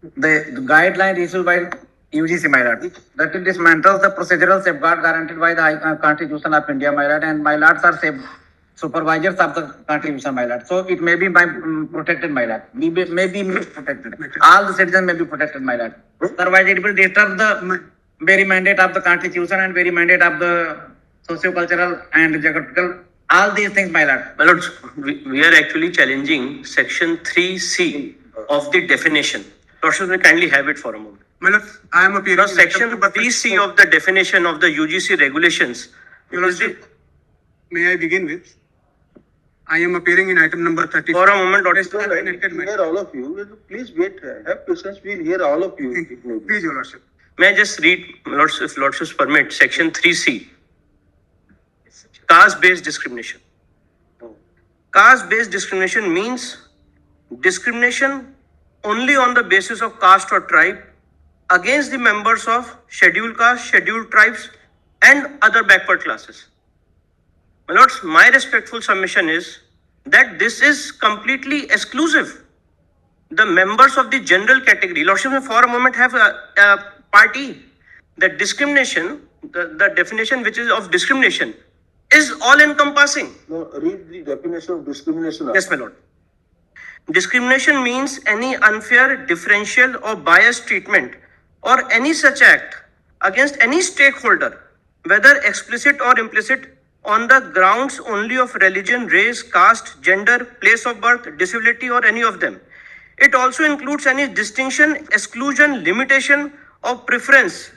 The guideline issued by UGC, my lord, that it dismantles the procedural safeguard guaranteed by the Constitution of India, my lord, and my lords are supervisors of the Constitution, my lord. So it may be protected, my lord. May be protected. All the citizens may be protected, my lord. Otherwise, it will disturb the very mandate of the Constitution and very mandate of the socio-cultural and geographical, all these things, my lord. My lords, we are actually challenging section 3C of the definition. Lords, may kindly have it for a moment. My lord, I am appearing. Now, section 3C of the definition of the UGC regulations. Your Lordship, may I begin with? I am appearing in item number 30. For a moment, Lord. Hear all of you. Please wait. Have patience. We'll hear all of you. Please, Your Lordship. May I just read, Lords, if Lordships permit, section 3C. Caste-based discrimination. Caste-based discrimination means discrimination only on the basis of caste or tribe against the members of scheduled caste, scheduled tribes, and other backward classes. My lords, my respectful submission is that this is completely exclusive. The members of the general category, Lordship, may for a moment have a party. The discrimination, the definition which is of discrimination is all encompassing. No, read the definition of discrimination. Yes, my lord. Discrimination means any unfair, differential, or biased treatment or any such act against any stakeholder, whether explicit or implicit, on the grounds only of religion, race, caste, gender, place of birth, disability, or any of them. It also includes any distinction, exclusion, limitation, or preference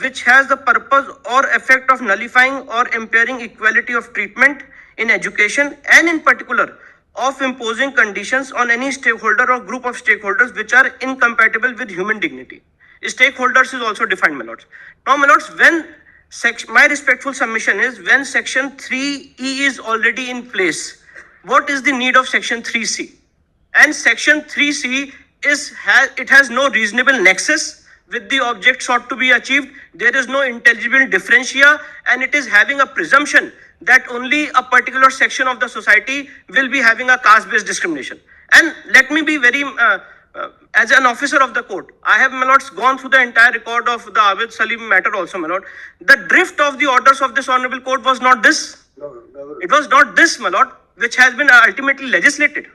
which has the purpose or effect of nullifying or impairing equality of treatment in education, and in particular of imposing conditions on any stakeholder or group of stakeholders which are incompatible with human dignity. Stakeholders is also defined, my lords. Now, my lords, when my respectful submission is, when section 3E is already in place, what is the need of section 3C? And section 3C has no reasonable nexus with the object sought to be achieved. There is no intelligible differentia, and it is having a presumption that only a particular section of the society will be having a caste-based discrimination. And let me be very, as an officer of the court, I have, my lords, gone through the entire record of the Abid Salim matter also, my lord. The drift of the orders of this honorable court was not this. No, never. It was not this, my lord, which has been ultimately legislated.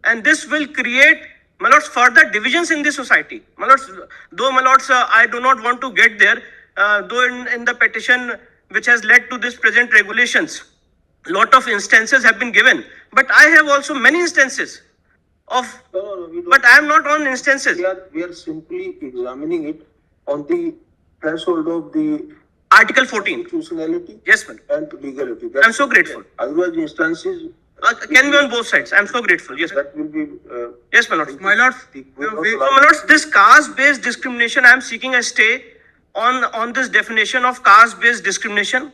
And this will create, my lords, further divisions in the society. My lords, though, my lords, I do not want to get there, though in the petition which has led to this present regulations, lot of instances have been given. But I have also many instances of, but I am not on instances. We are simply examining it on the threshold of the Article 14. constitutionality, Yes, madam. and legality. I'm so grateful. Otherwise, instances Can be on both sides. I'm so grateful. Yes, that will be. yes, my lord. My lord, So, my lords, this caste-based discrimination, I am seeking a stay on this definition of caste-based discrimination,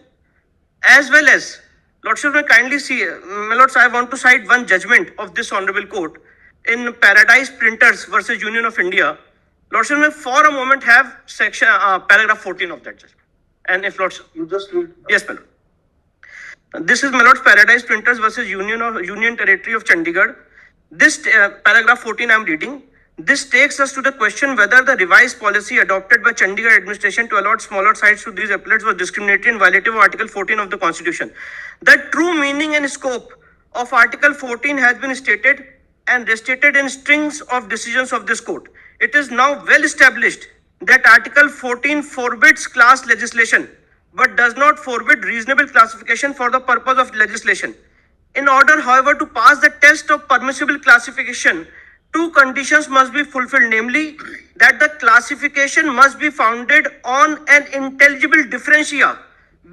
as well as, lordship, may kindly see, my lords, I want to cite one judgment of this honorable court in Paradise Printers versus Union of India. Lordship, may for a moment have section paragraph 14 of that judgment. And if lordship, You just read. yes, my lord. This is, my lords, Paradise Printers versus Union Territory of Chandigarh. This paragraph 14 I am reading. This takes us to the question whether the revised policy adopted by Chandigarh administration to allot smaller sites to these appellates was discriminatory and violative of Article 14 of the Constitution. The true meaning and scope of Article 14 has been stated and restated in strings of decisions of this court. It is now well established that Article 14 forbids class legislation, but does not forbid reasonable classification for the purpose of legislation. In order, however, to pass the test of permissible classification, two conditions must be fulfilled, namely, that the classification must be founded on an intelligible differentia,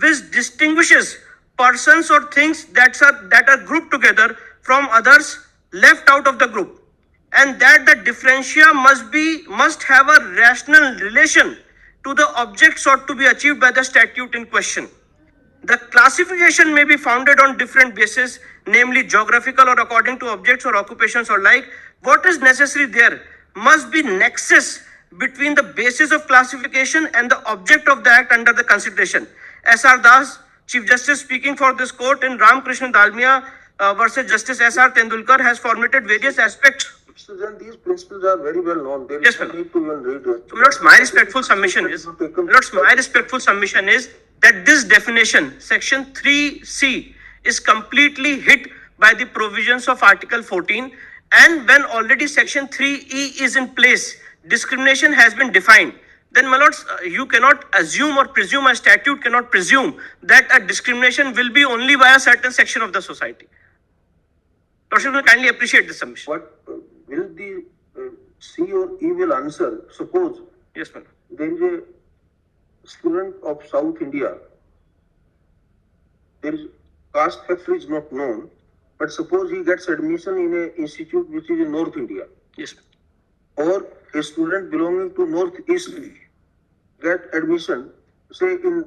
which distinguishes persons or things that are grouped together from others left out of the group, and that the differentia must have a rational relation to the object sought to be achieved by the statute in question. The classification may be founded on different bases, namely geographical or according to objects or occupations or like. What is necessary there must be nexus between the basis of classification and the object of the act under the consideration. S.R. Das, Chief Justice speaking for this court in Ram Krishna Dalmia versus Justice S.R. Tendulkar, has formulated various aspects Then these principles are very well known. There is Yes, no madam. need to even read it. So, my lords, my respectful submission is, that this definition, section 3C, is completely hit by the provisions of Article 14, and when already section 3E is in place, discrimination has been defined. Then, my lords, you cannot assume or presume, a statute cannot presume that a discrimination will be only by a certain section of the society. Lordship will kindly appreciate this submission. What will the C or E will answer? Suppose Yes, madam. there is a student of South India. There is caste factor is not known, but suppose he gets admission in a institute which is in North India, Yes, or a student belonging to Northeast get admission, say in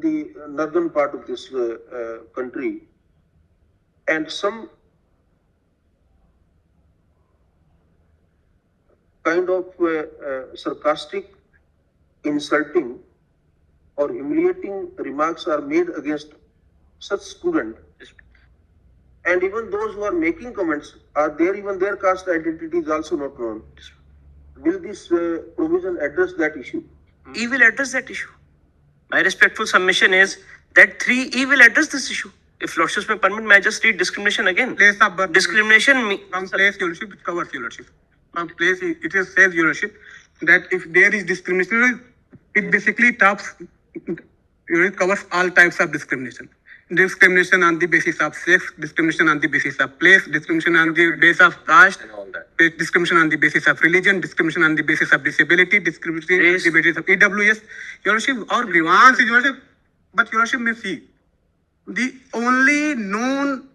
the northern part of this country, and some kind of sarcastic, insulting, or humiliating remarks are made against such student, yes. and even those who are making comments are there, even their caste identity is also not known. Will this provision address that issue? E will address that issue. My respectful submission is that 3E will address this issue. If lordships may permit, may I just read discrimination again? Place of birth. Discrimination From place, your lordship, it covers, your lordship. From place, it is says, your lordship, that if there is discrimination, it basically it covers all types of discrimination. Discrimination on the basis of sex, discrimination on the basis of place, discrimination on the basis of caste, and all that. discrimination on the basis of religion, discrimination on the basis of disability, discrimination on Race. the basis of EWS. Your lordship, or grievance, your lordship, but your lordship may see, the only known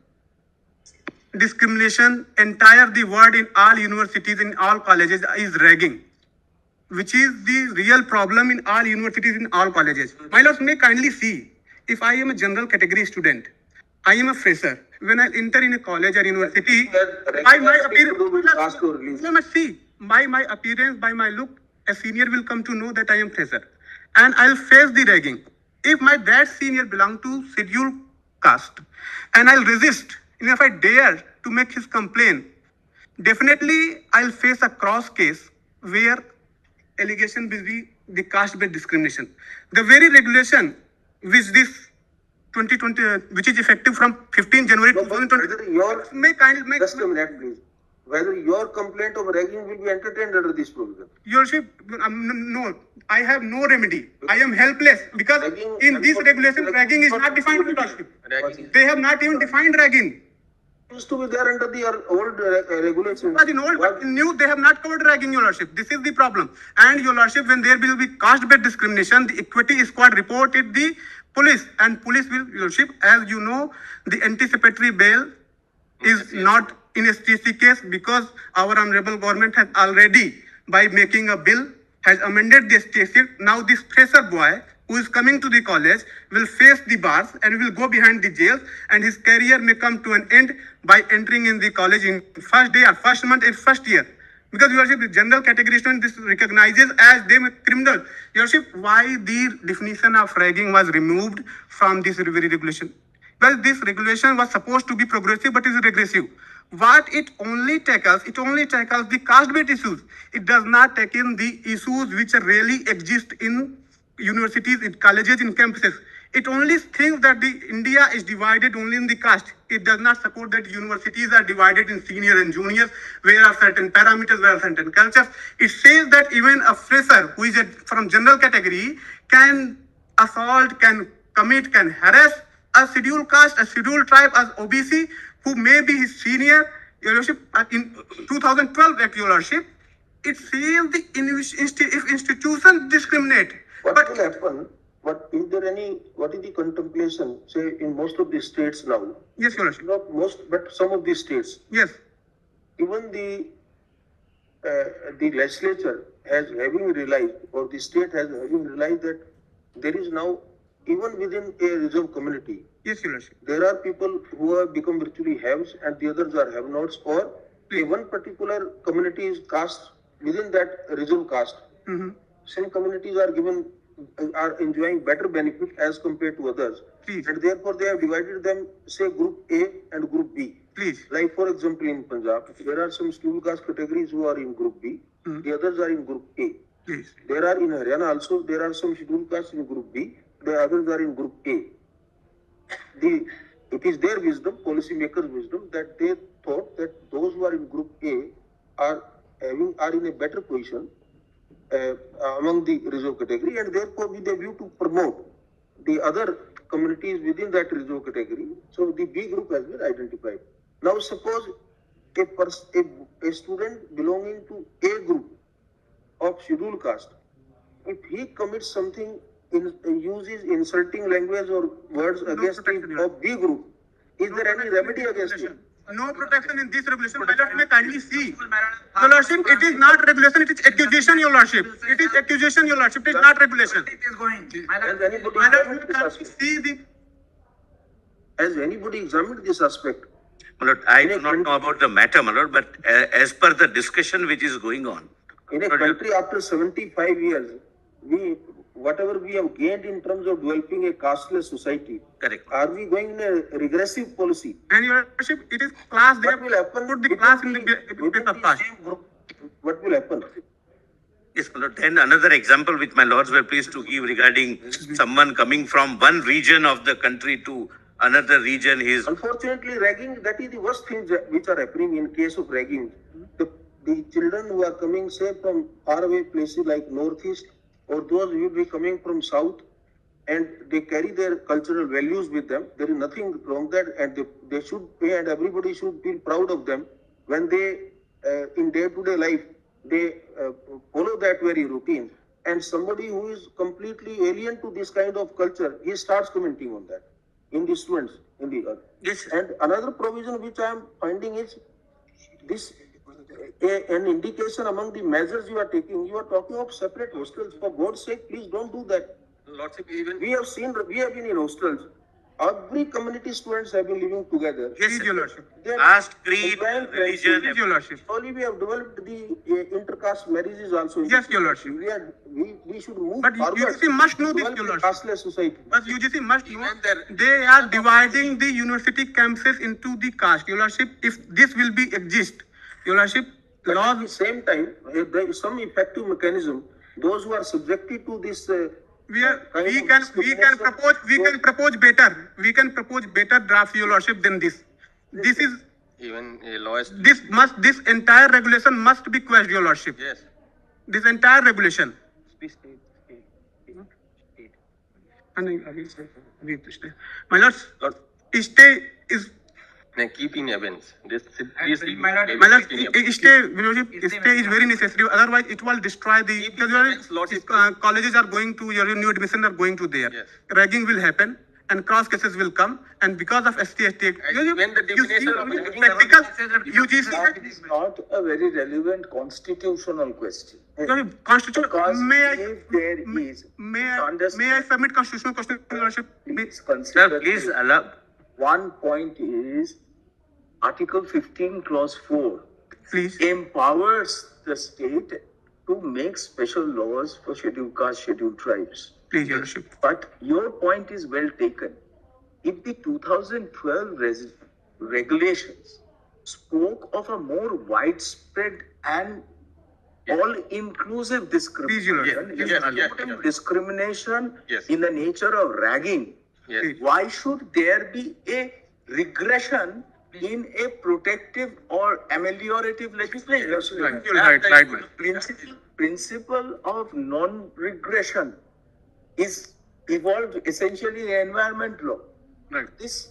discrimination entire the world in all universities, in all colleges, is ragging, which is the real problem in all universities, in all colleges. My lords may kindly see, if I am a general category student, I am a fresher. When I enter in a college or university, by my appearance, no, see, by my appearance, by my look, a senior will come to know that I am fresher, and I'll face the ragging. If my that senior belong to scheduled caste, and I'll resist, and if I dare to make his complaint, definitely I'll face a cross case where allegation will be the caste-based discrimination. The very regulation which this 2020, which is effective from 15 January No, but 2020, whether your, may kindly make just a minute, please. Whether your complaint of ragging will be entertained under this provision? your lordship, no, I have no remedy. I am helpless because Ragging- in this regulation, ragging is not defined, your lordship. They have not even defined ragging. Used to be there under the old regulations. But in old, but in new, they have not covered ragging, your lordship. This is the problem. And your lordship, when there will be caste-based discrimination, the equity squad reported the police, and police will, your lordship, as you know, the anticipatory bail is not in a STC case because our honorable government has already, by making a bill, has amended the STC. Now this fresher boy who is coming to the college will face the bars and will go behind the jails, and his career may come to an end by entering in the college in first day or first month and first year. Because your lordship, the general category student, this recognizes as them a criminal. Your lordship, why the definition of ragging was removed from this very regulation? Well, this regulation was supposed to be progressive, but is regressive. What it only tackles the caste-based issues. It does not take in the issues which really exist in universities, in colleges, in campuses. It only thinks that the India is divided only in the caste. It does not support that universities are divided in senior and juniors, where are certain parameters, where are certain cultures. It says that even a fresher who is from general category can assault, can commit, can harass a scheduled caste, a scheduled tribe, as OBC, who may be his senior. Your lordship, in 2012 Act, your lordship, it says if institutions discriminate. What But will happen? What is the contemplation, say, in most of the states now? yes, your lordship. Not most, but some of the states. Yes. Even the legislature has having realized, or the state has having realized that there is now, even within a reserve community, Yes, your lordship. there are people who have become virtually haves and the others are have-nots, or a one particular community is caste within that reserve caste. Mm-hmm. Some communities are given are enjoying better benefit as compared to others. Please. And therefore they have divided them, say, group A and group B. Please. Like for example, in Punjab, there are some scheduled caste categories who are in group B, the others are in group A. Please. There are in Haryana also, there are some scheduled castes in group B, the others are in group A. It is their wisdom, policymakers' wisdom, that they thought that those who are in group A are in a better position among the reserve category, and therefore with a view to promote the other communities within that reserve category. So the B group has been identified. Now suppose a student belonging to A group of scheduled caste, if he commits something uses insulting language or words against protection, the of B group, is there any remedy against him? No protection in this regulation. My lord, may kindly see. Your lordship, it is not regulation, it is accusation, your lordship. It is accusation, your lordship, it is not regulation. It is going. Has anybody My lord, examined may this kindly aspect? see the. Has anybody examined this aspect? My lord, I do not know about the matter, my lord, but as per the discussion which is going on. In a country after 75 years, whatever we have gained in terms of developing a casteless society, Correct. are we going in a regressive policy? And your lordship, it is class, they What have will happen put the within class in the within place of the caste. same group? What will happen? Yes, my lord. Then another example which my lords were pleased to give regarding someone coming from one region of the country to another region is Unfortunately, ragging, that is the worst things which are happening in case of ragging. The children who are coming, say, from faraway places like Northeast, or those who will be coming from South, and they carry their cultural values with them. There is nothing wrong there, and they should pay, and everybody should feel proud of them when they, in day-to-day life, they follow that very routine. And somebody who is completely alien to this kind of culture, he starts commenting on that in the students, in the yes, sir. and another provision which I am finding is this an indication among the measures you are taking. You are talking of separate hostels. For God's sake, please don't do that. Lordship, even We have been in hostels. Every community students have been living together. yes, Please, sir. your lordship. They have Caste, creed, combined religion, Please, your lordship. Slowly we have developed the intercaste marriages also. in Yes, this your country. lordship. We should move But forward. UGC must know to this, develop your a lordship. casteless society. But UGC must know they are dividing the university campuses into the caste. Your lordship, if this will be exist, your lordship, But at the laws, same time, there is some effective mechanism. Those who are subjected to this we kind of can discrimination, propose better draft, your lordship, than this. This is, Even a lowest, this entire regulation must be quashed, your lordship. yes. This entire regulation. My lord, stay is, Keep in evidence. This will My lord, my lord, keep in evidence. stay is very necessary. Otherwise, it will destroy the, because evidence, lordship. colleges are going to, your new admission are going to there. Yes. Ragging will happen and cross cases will come, and because of ST, when the definition of ragging- practical, that UGC, is not a very relevant constitutional question. constitution, Because may I, if there is, may I submit constitutional question, your lordship? please Sir, consider please this. allow. One point is Article 15, Clause 4 Please. empowers the state to make special laws for scheduled caste, scheduled tribes. Please, your lordship. But your point is well taken. If the 2012 regulations spoke of a more widespread and all-inclusive discrimination, Please, Yes, yes, including yes. discrimination Yes. in the nature of ragging, Yes. why should there be a regression in a protective or ameliorative legislation? Right. Principle of non-regression is evolved essentially in environment law. Right. This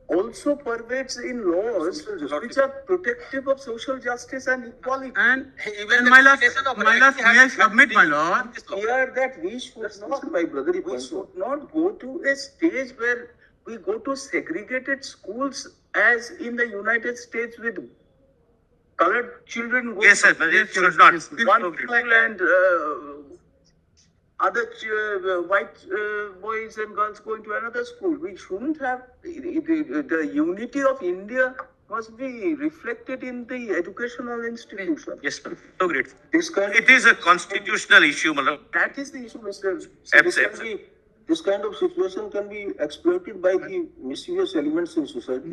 also pervades in laws which are protective of social justice and equality. And, Even and the my lord, definition of may ragging I has submit, my lord? Here that we should not, my brother, we should not go to a stage where we go to segregated schools as in the United States with colored children going Yes, sir, but it should not. one school and other white boys and girls going to another school. We shouldn't have the unity of India must be reflected in the educational institution. Yes, sir. So great. This kind It is a constitutional issue, my lord. that is the issue, Mr. So this kind of situation can be exploited by the mischievous elements in society.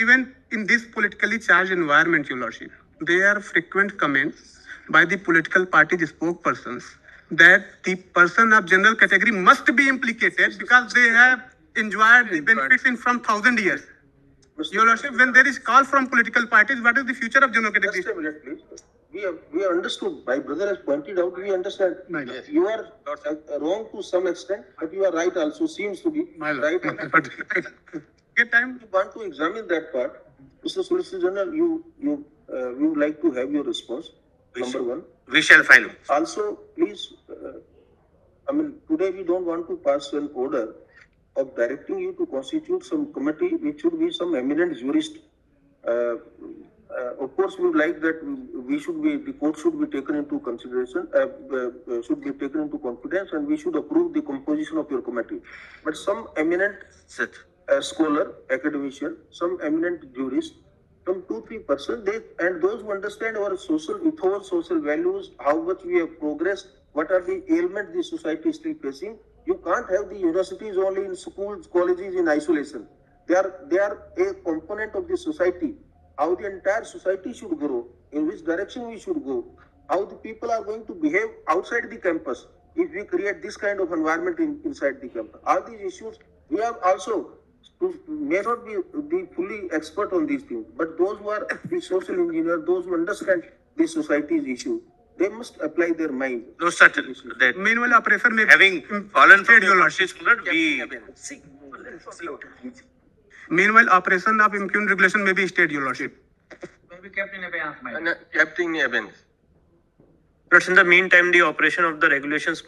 Even in this politically charged environment, Your Lordship, there are frequent comments by the political party spokespersons that the person of general category must be implicated because they have enjoyed the benefits in from 1,000 years. Your Lordship, when there is call from political parties, what is the future of general category? Just a minute, please. We have understood. My brother has pointed out. We understand. Yes. You are wrong to some extent, but you are right also. Seems to be right. Get time. We want to examine that part. Mr. Solicitor General, we would like to have your response. Number one. We shall file. Also, please, today we don't want to pass an order of directing you to constitute some committee which should be some eminent jurist. Of course, we would like that the court should be taken into consideration, should be taken into confidence, and we should approve the composition of your committee. But some eminent scholar, academician, some eminent jurist, some 2-3%, and those who understand our social ethos, social values, how much we have progressed, what are the ailments the society is still facing. You can't have the universities only in schools, colleges in isolation. They are a component of the society. How the entire society should grow, in which direction we should go, how the people are going to behave outside the campus if we create this kind of environment inside the campus. All these issues, we have also, may not be fully expert on these things, but those who are the social engineers, those who understand the society's issue, they must apply their mind. No, certainly. That Meanwhile, operator may having fallen from Your your Lordship. lordship's we Meanwhile, operation of impugn regulation may be stayed, Your Lordship. May be kept in abeyance, my lord. And kept in abeyance. But in the meantime, the operation of the regulations